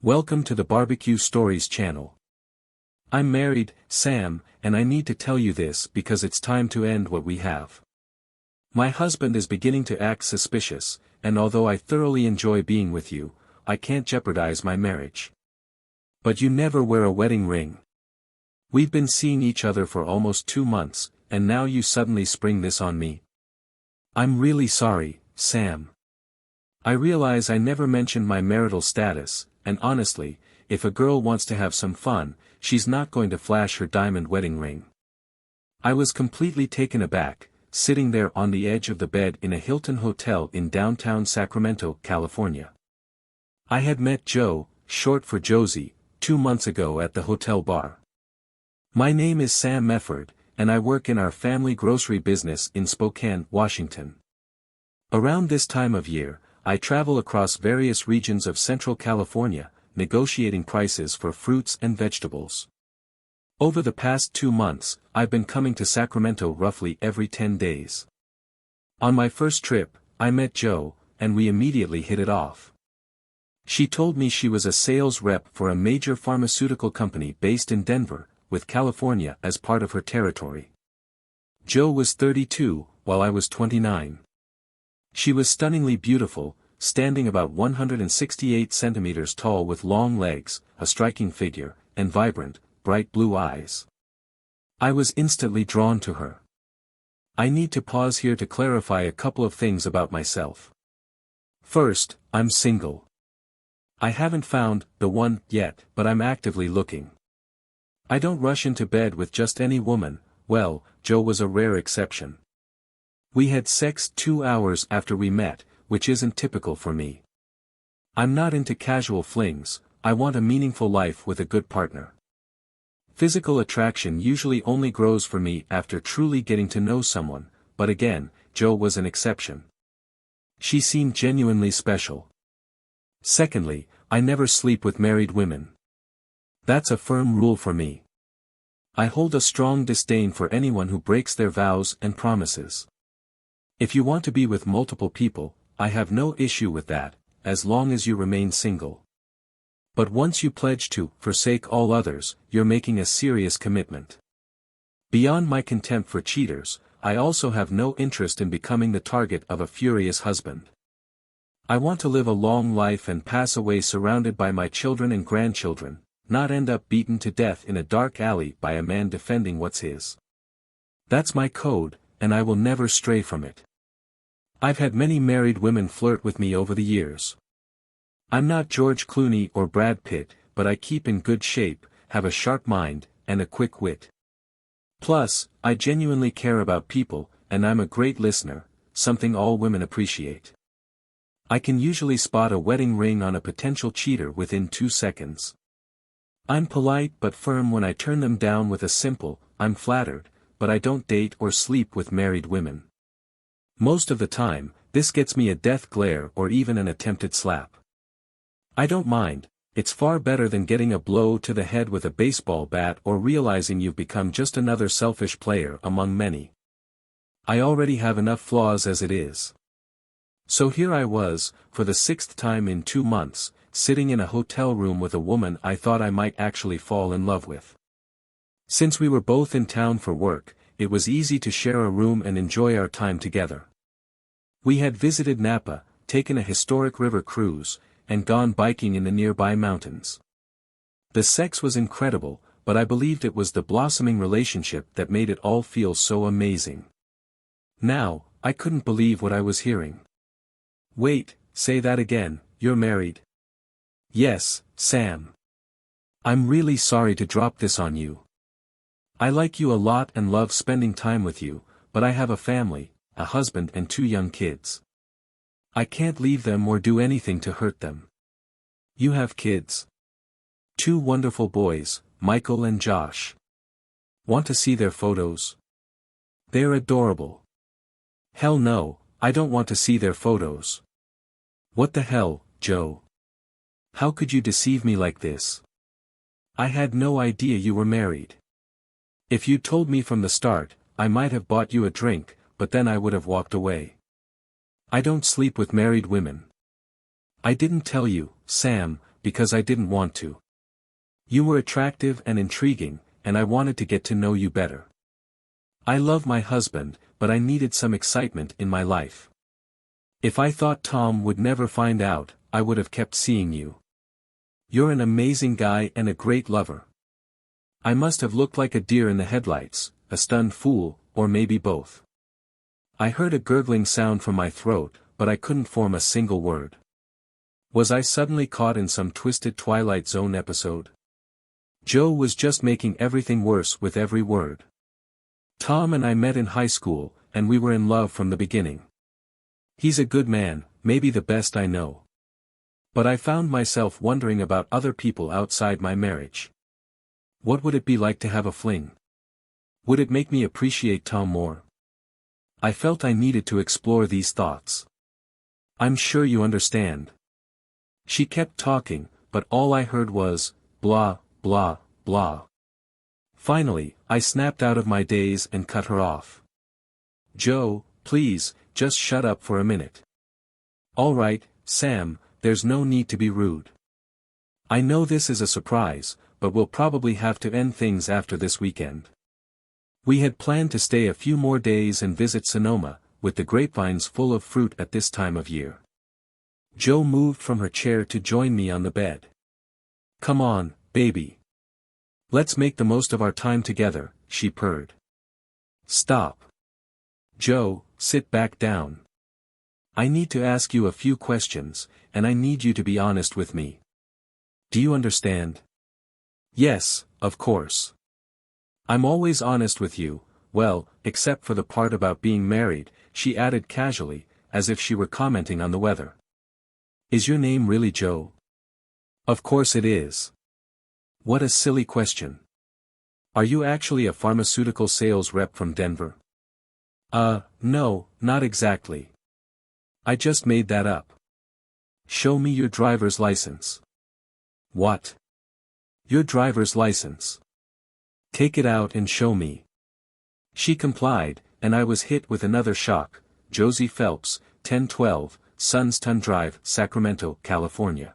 Welcome to the Barbecue Stories channel. I'm married, Sam, and I need to tell you this because it's time to end what we have. My husband is beginning to act suspicious, and although I thoroughly enjoy being with you, I can't jeopardize my marriage. But you never wear a wedding ring. We've been seeing each other for almost 2 months, and now you suddenly spring this on me. I'm really sorry, Sam. I realize I never mentioned my marital status, and honestly, if a girl wants to have some fun, she's not going to flash her diamond wedding ring. I was completely taken aback, sitting there on the edge of the bed in a Hilton hotel in downtown Sacramento, California. I had met Joe, short for Josie, 2 months ago at the hotel bar. My name is Sam Mefford, and I work in our family grocery business in Spokane, Washington. Around this time of year, I travel across various regions of Central California, negotiating prices for fruits and vegetables. Over the past 2 months, I've been coming to Sacramento roughly every 10 days. On my first trip, I met Joe, and we immediately hit it off. She told me she was a sales rep for a major pharmaceutical company based in Denver, with California as part of her territory. Joe was 32, while I was 29. She was stunningly beautiful, standing about 168 centimeters tall with long legs, a striking figure, and vibrant, bright blue eyes. I was instantly drawn to her. I need to pause here to clarify a couple of things about myself. First, I'm single. I haven't found the one yet, but I'm actively looking. I don't rush into bed with just any woman. Well, Joe was a rare exception. We had sex 2 hours after we met, which isn't typical for me. I'm not into casual flings, I want a meaningful life with a good partner. Physical attraction usually only grows for me after truly getting to know someone, but again, Joe was an exception. She seemed genuinely special. Secondly, I never sleep with married women. That's a firm rule for me. I hold a strong disdain for anyone who breaks their vows and promises. If you want to be with multiple people, I have no issue with that, as long as you remain single. But once you pledge to forsake all others, you're making a serious commitment. Beyond my contempt for cheaters, I also have no interest in becoming the target of a furious husband. I want to live a long life and pass away surrounded by my children and grandchildren, not end up beaten to death in a dark alley by a man defending what's his. That's my code, and I will never stray from it. I've had many married women flirt with me over the years. I'm not George Clooney or Brad Pitt, but I keep in good shape, have a sharp mind, and a quick wit. Plus, I genuinely care about people, and I'm a great listener, something all women appreciate. I can usually spot a wedding ring on a potential cheater within 2 seconds. I'm polite but firm when I turn them down with a simple, "I'm flattered," but I don't date or sleep with married women. Most of the time, this gets me a death glare or even an attempted slap. I don't mind, it's far better than getting a blow to the head with a baseball bat or realizing you've become just another selfish player among many. I already have enough flaws as it is. So here I was, for the 6th time in 2 months, sitting in a hotel room with a woman I thought I might actually fall in love with. Since we were both in town for work, it was easy to share a room and enjoy our time together. We had visited Napa, taken a historic river cruise, and gone biking in the nearby mountains. The sex was incredible, but I believed it was the blossoming relationship that made it all feel so amazing. Now, I couldn't believe what I was hearing. Wait, say that again, you're married? Yes, Sam. I'm really sorry to drop this on you. I like you a lot and love spending time with you, but I have a family, a husband and 2 young kids. I can't leave them or do anything to hurt them. You have kids? 2 wonderful boys, Michael and Josh. Want to see their photos? They're adorable. Hell no, I don't want to see their photos. What the hell, Joe? How could you deceive me like this? I had no idea you were married. If you'd told me from the start, I might have bought you a drink, but then I would have walked away. I don't sleep with married women. I didn't tell you, Sam, because I didn't want to. You were attractive and intriguing, and I wanted to get to know you better. I love my husband, but I needed some excitement in my life. If I thought Tom would never find out, I would have kept seeing you. You're an amazing guy and a great lover. I must have looked like a deer in the headlights, a stunned fool, or maybe both. I heard a gurgling sound from my throat, but I couldn't form a single word. Was I suddenly caught in some twisted Twilight Zone episode? Joe was just making everything worse with every word. Tom and I met in high school, and we were in love from the beginning. He's a good man, maybe the best I know. But I found myself wondering about other people outside my marriage. What would it be like to have a fling? Would it make me appreciate Tom more? I felt I needed to explore these thoughts. I'm sure you understand. She kept talking, but all I heard was, blah, blah, blah. Finally, I snapped out of my daze and cut her off. Joe, please, just shut up for a minute. All right, Sam, there's no need to be rude. I know this is a surprise, but we'll probably have to end things after this weekend. We had planned to stay a few more days and visit Sonoma, with the grapevines full of fruit at this time of year. Joe moved from her chair to join me on the bed. Come on, baby. Let's make the most of our time together, she purred. Stop. Joe, sit back down. I need to ask you a few questions, and I need you to be honest with me. Do you understand? Yes, of course. I'm always honest with you, well, except for the part about being married, she added casually, as if she were commenting on the weather. Is your name really Joe? Of course it is. What a silly question. Are you actually a pharmaceutical sales rep from Denver? No, not exactly. I just made that up. Show me your driver's license. What? Your driver's license. Take it out and show me. She complied, and I was hit with another shock. Josie Phelps, 1012, Sunstone Drive, Sacramento, California.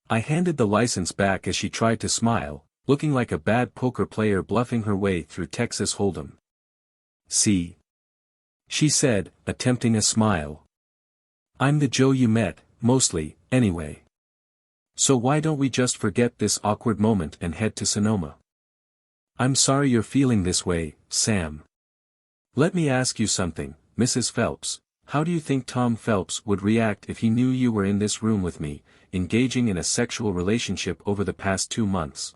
I handed the license back as she tried to smile, looking like a bad poker player bluffing her way through Texas Hold'em. See? She said, attempting a smile. I'm the Joe you met, mostly, anyway. So why don't we just forget this awkward moment and head to Sonoma? I'm sorry you're feeling this way, Sam. Let me ask you something, Mrs. Phelps. How do you think Tom Phelps would react if he knew you were in this room with me, engaging in a sexual relationship over the past 2 months?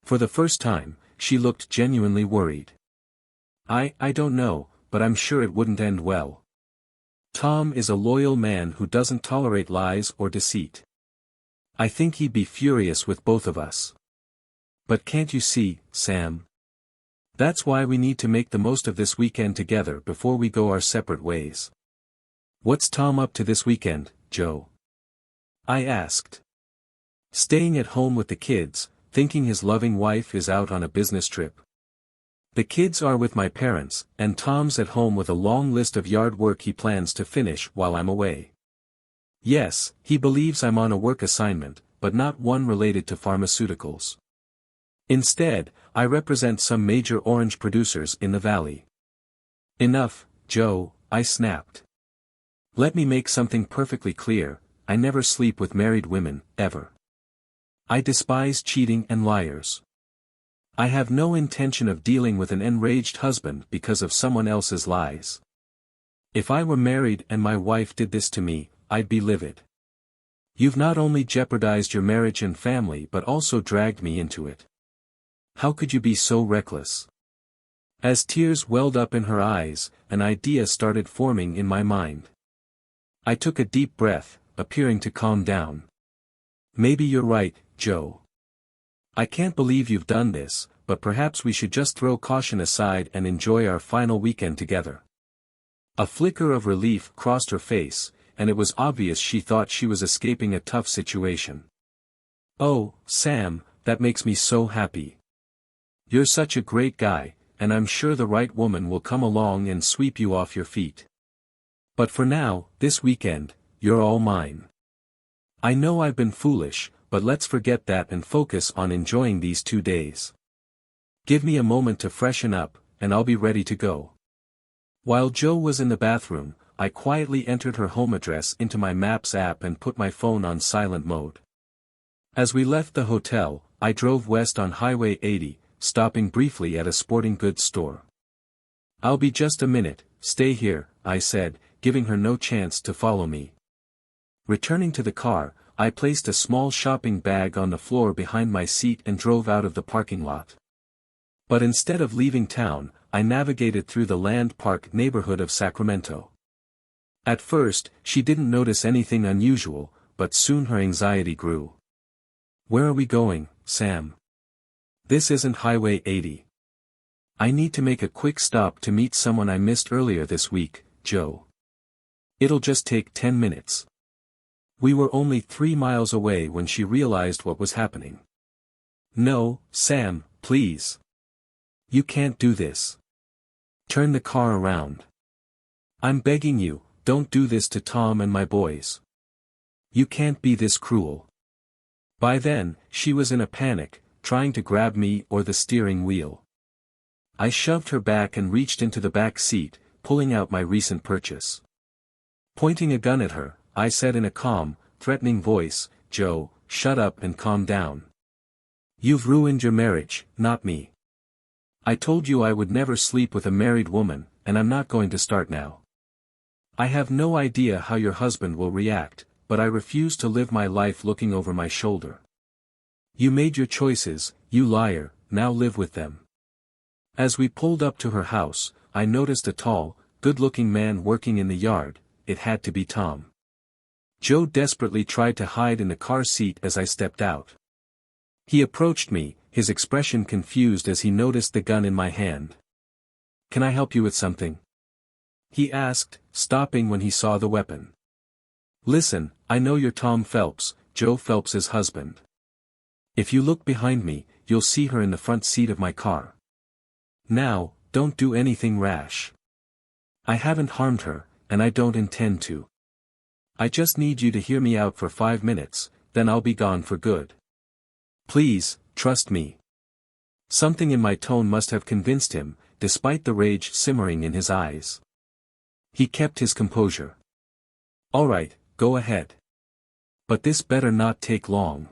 For the first time, she looked genuinely worried. I don't know, but I'm sure it wouldn't end well. Tom is a loyal man who doesn't tolerate lies or deceit. I think he'd be furious with both of us. But can't you see, Sam? That's why we need to make the most of this weekend together before we go our separate ways. What's Tom up to this weekend, Joe? I asked. Staying at home with the kids, thinking his loving wife is out on a business trip. The kids are with my parents, and Tom's at home with a long list of yard work he plans to finish while I'm away. Yes, he believes I'm on a work assignment, but not one related to pharmaceuticals. Instead, I represent some major orange producers in the valley. Enough, Joe, I snapped. Let me make something perfectly clear, I never sleep with married women, ever. I despise cheating and liars. I have no intention of dealing with an enraged husband because of someone else's lies. If I were married and my wife did this to me, I'd be livid. You've not only jeopardized your marriage and family but also dragged me into it. How could you be so reckless? As tears welled up in her eyes, an idea started forming in my mind. I took a deep breath, appearing to calm down. Maybe you're right, Joe. I can't believe you've done this, but perhaps we should just throw caution aside and enjoy our final weekend together. A flicker of relief crossed her face, and it was obvious she thought she was escaping a tough situation. Oh, Sam, that makes me so happy. You're such a great guy, and I'm sure the right woman will come along and sweep you off your feet. But for now, this weekend, you're all mine. I know I've been foolish, but let's forget that and focus on enjoying these 2 days. Give me a moment to freshen up, and I'll be ready to go. While Jo was in the bathroom, I quietly entered her home address into my Maps app and put my phone on silent mode. As we left the hotel, I drove west on Highway 80, stopping briefly at a sporting goods store. "I'll be just a minute, stay here," I said, giving her no chance to follow me. Returning to the car, I placed a small shopping bag on the floor behind my seat and drove out of the parking lot. But instead of leaving town, I navigated through the Land Park neighborhood of Sacramento. At first, she didn't notice anything unusual, but soon her anxiety grew. "Where are we going, Sam? This isn't Highway 80. I need to make a quick stop to meet someone I missed earlier this week, Jo. It'll just take 10 minutes. We were only 3 miles away when she realized what was happening. "No, Sam, please. You can't do this. Turn the car around. I'm begging you, don't do this to Tom and my boys. You can't be this cruel." By then, she was in a panic, trying to grab me or the steering wheel. I shoved her back and reached into the back seat, pulling out my recent purchase. Pointing a gun at her, I said in a calm, threatening voice, "Jo, shut up and calm down. You've ruined your marriage, not me. I told you I would never sleep with a married woman, and I'm not going to start now. I have no idea how your husband will react, but I refuse to live my life looking over my shoulder. You made your choices, you liar, now live with them." As we pulled up to her house, I noticed a tall, good-looking man working in the yard. It had to be Tom. Jo desperately tried to hide in the car seat as I stepped out. He approached me, his expression confused as he noticed the gun in my hand. "Can I help you with something?" he asked, stopping when he saw the weapon. "Listen, I know you're Tom Phelps, Jo Phelps's husband. If you look behind me, you'll see her in the front seat of my car. Now, don't do anything rash. I haven't harmed her, and I don't intend to. I just need you to hear me out for 5 minutes, then I'll be gone for good. Please, trust me." Something in my tone must have convinced him, despite the rage simmering in his eyes. He kept his composure. "All right, go ahead. But this better not take long.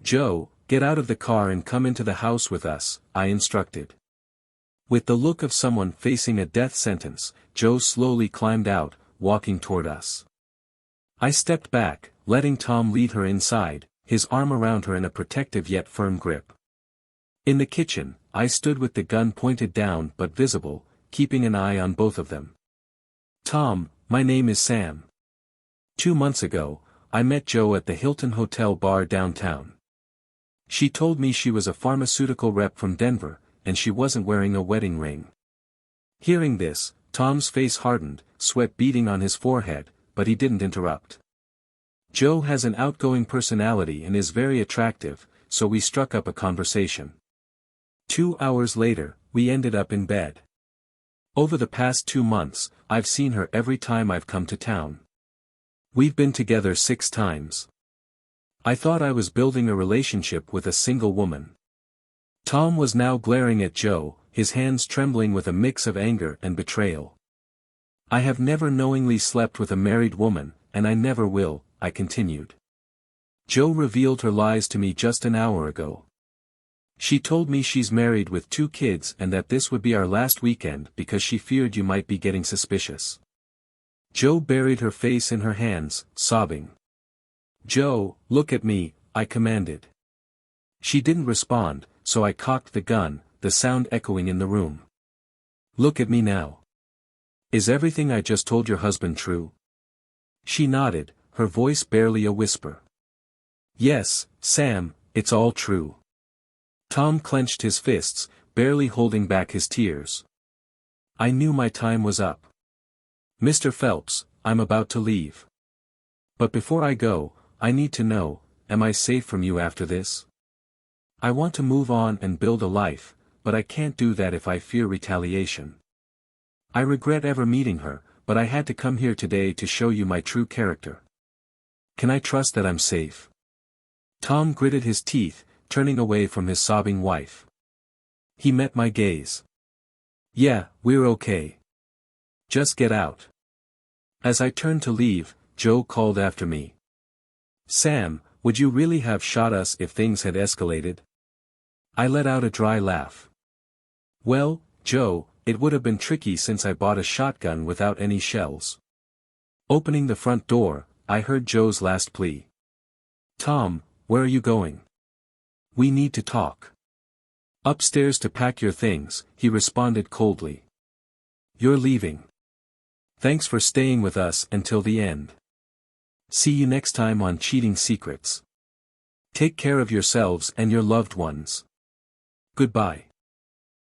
Jo, get out of the car and come into the house with us," I instructed. With the look of someone facing a death sentence, Jo slowly climbed out, walking toward us. I stepped back, letting Tom lead her inside, his arm around her in a protective yet firm grip. In the kitchen, I stood with the gun pointed down but visible, keeping an eye on both of them. "Tom, my name is Sam. 2 months ago, I met Jo at the Hilton Hotel bar downtown. She told me she was a pharmaceutical rep from Denver, and she wasn't wearing a wedding ring." Hearing this, Tom's face hardened, sweat beading on his forehead, but he didn't interrupt. "Jo has an outgoing personality and is very attractive, so we struck up a conversation. 2 hours later, we ended up in bed. Over the past 2 months, I've seen her every time I've come to town. We've been together 6 times. I thought I was building a relationship with a single woman." Tom was now glaring at Jo, his hands trembling with a mix of anger and betrayal. "I have never knowingly slept with a married woman, and I never will," I continued. "Jo revealed her lies to me just an hour ago. She told me she's married with 2 kids and that this would be our last weekend because she feared you might be getting suspicious." Jo buried her face in her hands, sobbing. "Jo, look at me," I commanded. She didn't respond, so I cocked the gun, the sound echoing in the room. "Look at me now. Is everything I just told your husband true?" She nodded, her voice barely a whisper. "Yes, Sam, it's all true." Tom clenched his fists, barely holding back his tears. I knew my time was up. "Mr. Phelps, I'm about to leave. But before I go, I need to know, am I safe from you after this? I want to move on and build a life, but I can't do that if I fear retaliation. I regret ever meeting her, but I had to come here today to show you my true character. Can I trust that I'm safe? Tom gritted his teeth, turning away from his sobbing wife. He met my gaze. Yeah, we're okay. Just get out. As I turned to leave, Joe called after me. Sam, would you really have shot us if things had escalated? I let out a dry laugh. Well, Joe, it would have been tricky since I bought a shotgun without any shells. Opening the front door, I heard Joe's last plea. Tom, where are you going? We need to talk. Upstairs to pack your things, he responded coldly. You're leaving. Thanks for staying with us until the end. See you next time on Cheating Secrets. Take care of yourselves and your loved ones. Goodbye.